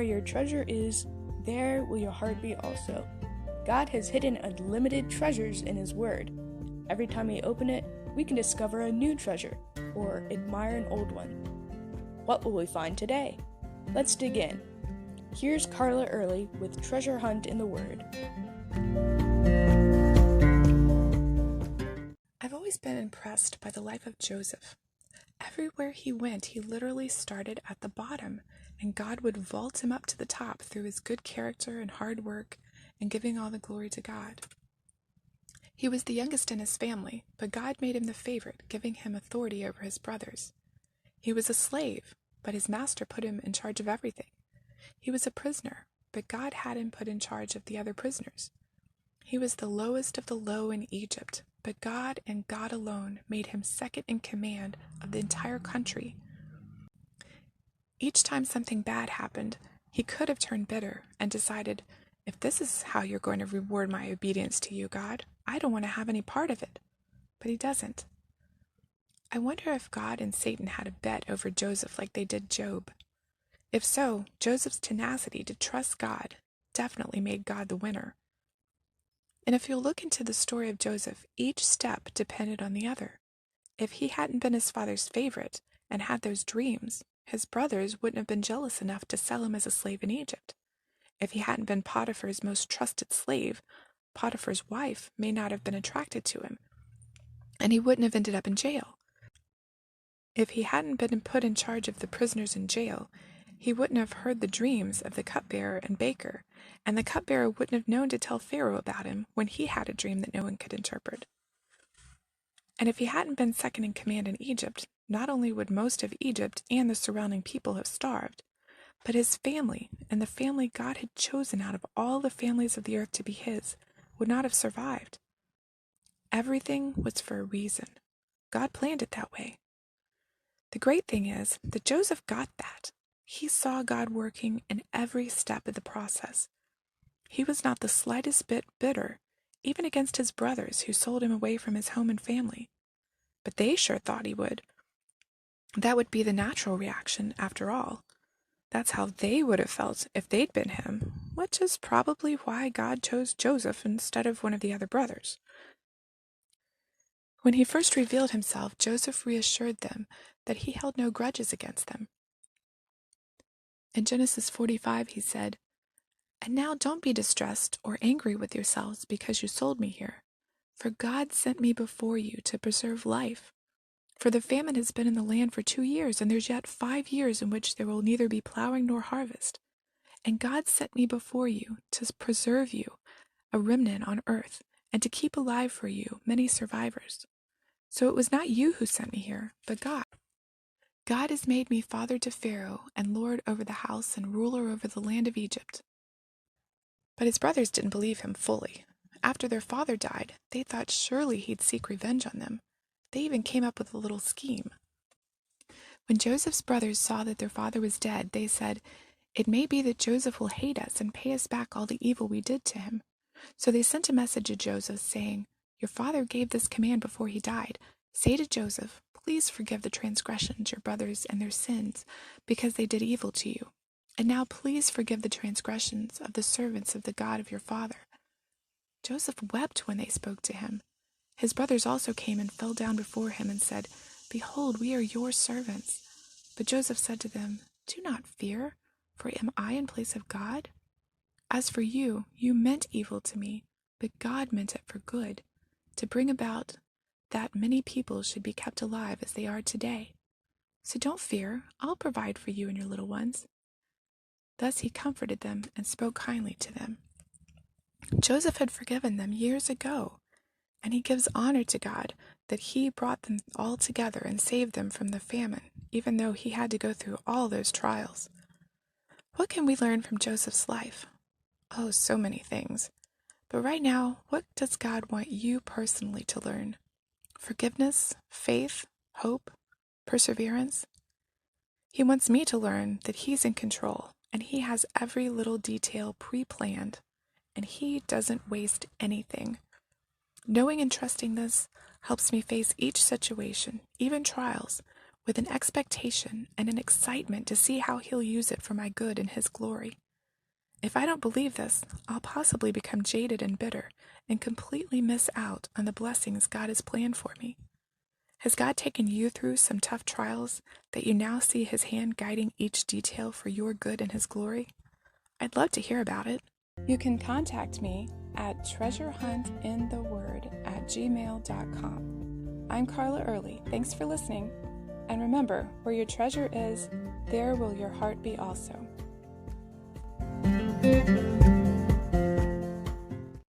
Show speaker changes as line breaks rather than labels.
where your treasure is, there will your heart be also. God has hidden unlimited treasures in His Word. Every time we open it, we can discover a new treasure, or admire an old one. What will we find today? Let's dig in. Here's Carla Early with Treasure Hunt in the Word.
I've always been impressed by the life of Joseph. Everywhere he went, he literally started at the bottom, and God would vault him up to the top through his good character and hard work and giving all the glory to God. He was the youngest in his family, but God made him the favorite, giving him authority over his brothers. He was a slave, but his master put him in charge of everything. He was a prisoner, but God had him put in charge of the other prisoners. He was the lowest of the low in Egypt, but God and God alone made him second in command of the entire country. Each time something bad happened, he could have turned bitter and decided, if this is how you're going to reward my obedience to you, God, I don't want to have any part of it. But he doesn't. I wonder if God and Satan had a bet over Joseph like they did Job. If so, Joseph's tenacity to trust God definitely made God the winner. And if you'll look into the story of Joseph, each step depended on the other. If he hadn't been his father's favorite and had those dreams, his brothers wouldn't have been jealous enough to sell him as a slave in Egypt. If he hadn't been Potiphar's most trusted slave, Potiphar's wife may not have been attracted to him, and he wouldn't have ended up in jail. If he hadn't been put in charge of the prisoners in jail, he wouldn't have heard the dreams of the cupbearer and baker, and the cupbearer wouldn't have known to tell Pharaoh about him when he had a dream that no one could interpret. And if he hadn't been second in command in Egypt, not only would most of Egypt and the surrounding people have starved, but his family, and the family God had chosen out of all the families of the earth to be his, would not have survived. Everything was for a reason. God planned it that way. The great thing is that Joseph got that. He saw God working in every step of the process. He was not the slightest bit bitter, even against his brothers who sold him away from his home and family. But they sure thought he would. That would be the natural reaction, after all. That's how they would have felt if they'd been him, which is probably why God chose Joseph instead of one of the other brothers. When he first revealed himself, Joseph reassured them that he held no grudges against them. In Genesis 45, he said, "And now don't be distressed or angry with yourselves because you sold me here. For God sent me before you to preserve life. For the famine has been in the land for 2 years, and there's yet 5 years in which there will neither be plowing nor harvest. And God sent me before you to preserve you, a remnant on earth, and to keep alive for you many survivors. So it was not you who sent me here, but God. God has made me father to Pharaoh, and lord over the house and ruler over the land of Egypt." But his brothers didn't believe him fully. After their father died, they thought surely he'd seek revenge on them. They even came up with a little scheme. When Joseph's brothers saw that their father was dead, they said, "It may be that Joseph will hate us and pay us back all the evil we did to him." So they sent a message to Joseph saying, "Your father gave this command before he died. Say to Joseph, please forgive the transgressions your brothers and their sins, because they did evil to you. And now please forgive the transgressions of the servants of the God of your father." Joseph wept when they spoke to him. His brothers also came and fell down before him and said, "Behold, we are your servants." But Joseph said to them, "Do not fear, for am I in place of God? As for you, you meant evil to me, but God meant it for good, to bring about that many people should be kept alive as they are today. So don't fear, I'll provide for you and your little ones." Thus he comforted them and spoke kindly to them. Joseph had forgiven them years ago, and he gives honor to God that he brought them all together and saved them from the famine, even though he had to go through all those trials. What can we learn from Joseph's life? Oh, so many things. But right now, what does God want you personally to learn? Forgiveness, faith, hope, perseverance? He wants me to learn that he's in control, and he has every little detail pre-planned, and he doesn't waste anything. Knowing and trusting this helps me face each situation, even trials, with an expectation and an excitement to see how He'll use it for my good and His glory. If I don't believe this, I'll possibly become jaded and bitter and completely miss out on the blessings God has planned for me. Has God taken you through some tough trials that you now see His hand guiding each detail for your good and His glory? I'd love to hear about it. You can contact me at treasurehuntintheword@gmail.com. I'm Carla Early. Thanks for listening. And remember, where your treasure is, there will your heart be also.